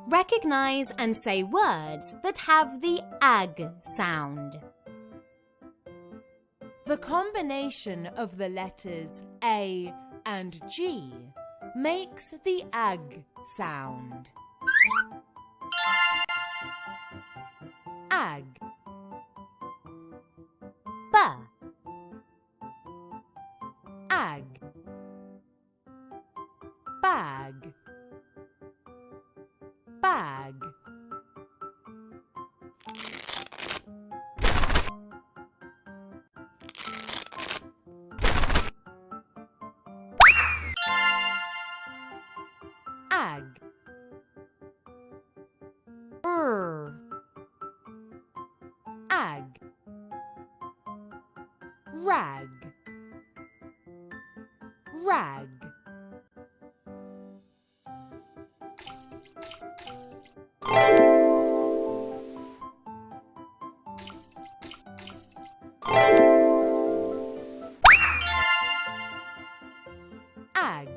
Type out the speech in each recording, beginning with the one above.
Recognize and say words that have the ag sound. The combination of the letters A and G makes the ag sound. Ag. Ba. Ag. Bag. Bag. Ag. Ag. Rag. Rag. Ag.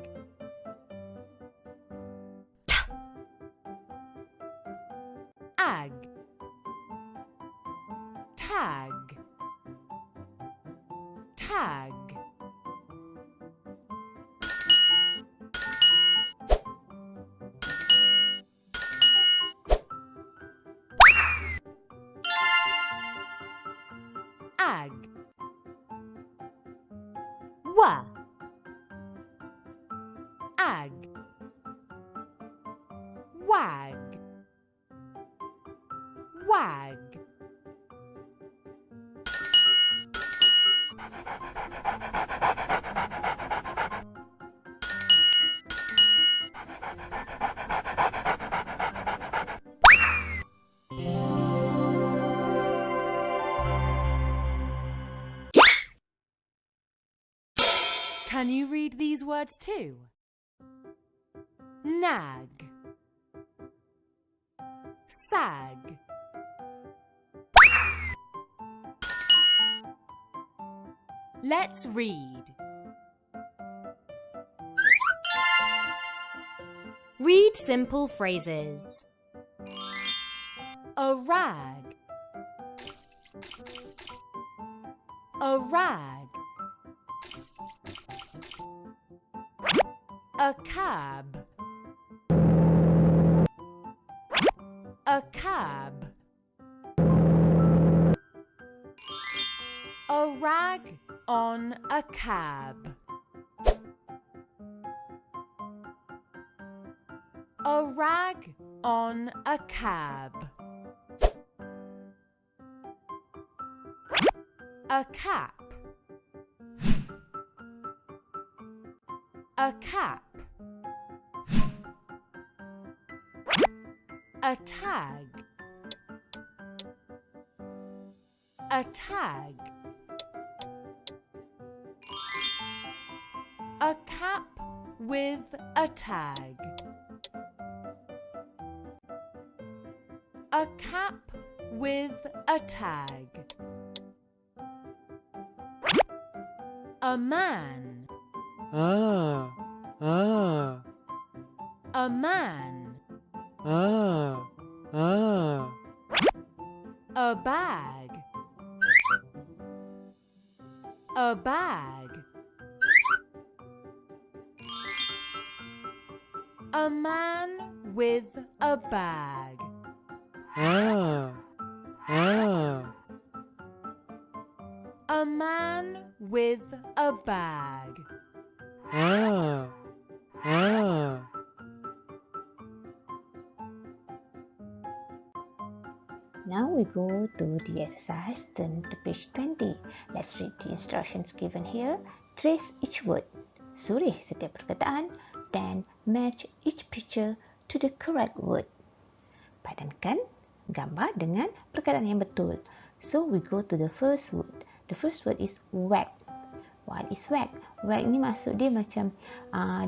Ag. Tag. Tag. Ag. Wa. Ag. Wag. Wag. Can you read these words too? Nag. Sag. Let's read. Read simple phrases. A rag. A rag. A cab. A cab. A rag on a cab. A rag on a cab. A cap. A cap. A tag. A tag. A cap with a tag. A cap with a tag. A man. A man. A bag. A bag. A man with a bag. A man with a bag. Now we go to the exercise, turn to page 20. Let's read the instructions given here. Trace each word. Soreh setiap perkataan dan match each picture to the correct word. Padankan gambar dengan perkataan yang betul. So we go to the first word. The first word is wag. What is wag? Wag ni maksud dia macam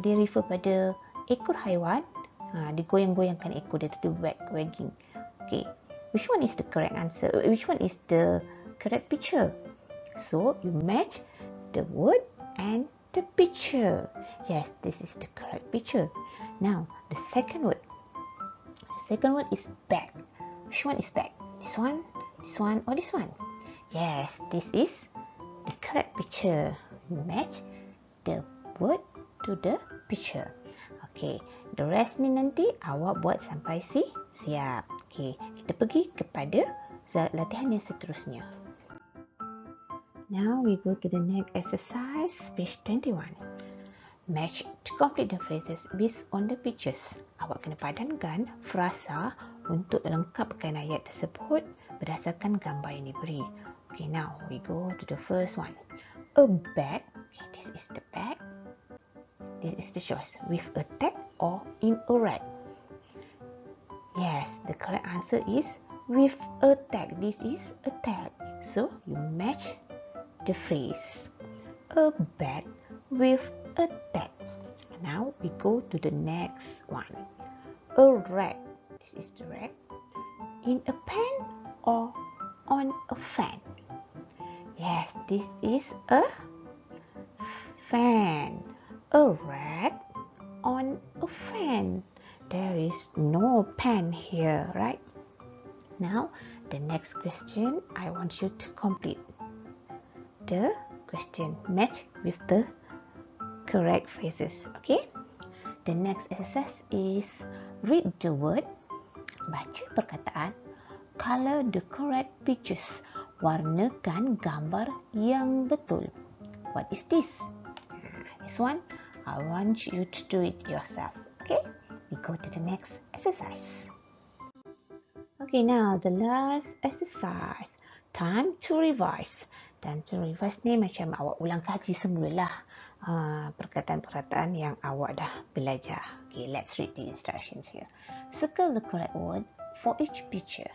dia refer pada ekor haiwan. Digoyang-goyangkan ekor dia tu wag, wagging. Okay. Which one is the correct answer? Which one is the correct picture? So you match the word and the picture. Yes, this is the correct picture. Now, the second word. The second word is bag. Which one is bag? This one, or this one? Yes, this is the correct picture. Match the word to the picture. Okay, the rest ni nanti awak buat sampai siap. Okay, kita pergi kepada latihan yang seterusnya. Now we go to the next exercise, page 21. Match to complete the phrases based on the pictures. Awak kena padankan frasa untuk lengkapkan ayat tersebut berdasarkan gambar yang diberi. Okay, now we go to the first one. A bag. Okay, this is the bag. This is the choice, with a tag or in a rack. Yes, the correct answer is with a tag. This is a tag. So you match the phrase. A bag with a tag. Now we go to the next one. A rack. This is the rack. In a pen or on a fan. Yes, this is a fan. A rack on a fan. There is no pen here, right? Now, the next question, I want you to complete the question. Match with the correct phrases, okay? The next exercise is read the word, baca perkataan, color the correct pictures, warnakan gambar yang betul. What is this? This one, I want you to do it yourself, okay? We go to the next exercise. Okay, now the last exercise. Time to revise. Time to revise ni macam awak ulang kaji semula lah. Perkataan-perkataan yang awak dah belajar. Okay, let's read the instructions here. Circle the correct word for each picture.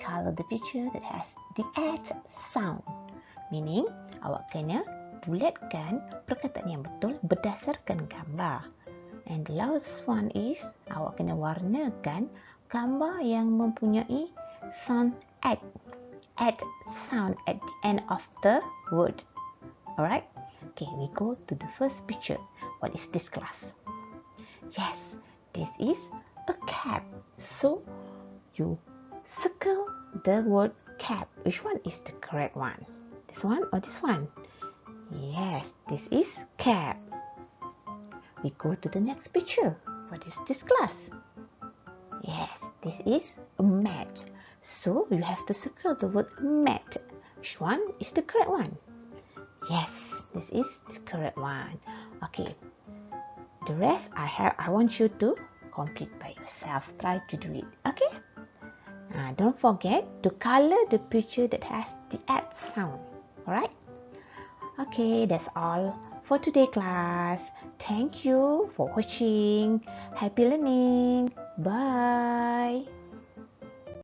Color the picture that has the at sound. Meaning, awak kena bulatkan perkataan yang betul berdasarkan gambar. And the last one is, awak kena warnakan gambar yang mempunyai sound at sound at the end of the word. Alright? Okay, we go to the first picture. What is this, class? Yes, this is a cap. So, you circle the word cap. Which one is the correct one? This one or this one? Yes, this is cap. We go to the next picture. What is this, class? Yes, this is a mat. So you have to circle the word mat. Which one is the correct one? Yes, this is the correct one. Okay, the rest I want you to complete by yourself. Try to do it. Okay. Don't forget to color the picture that has the at sound. Alright. Okay, that's all for today, class. Thank you for watching. Happy learning. Bye.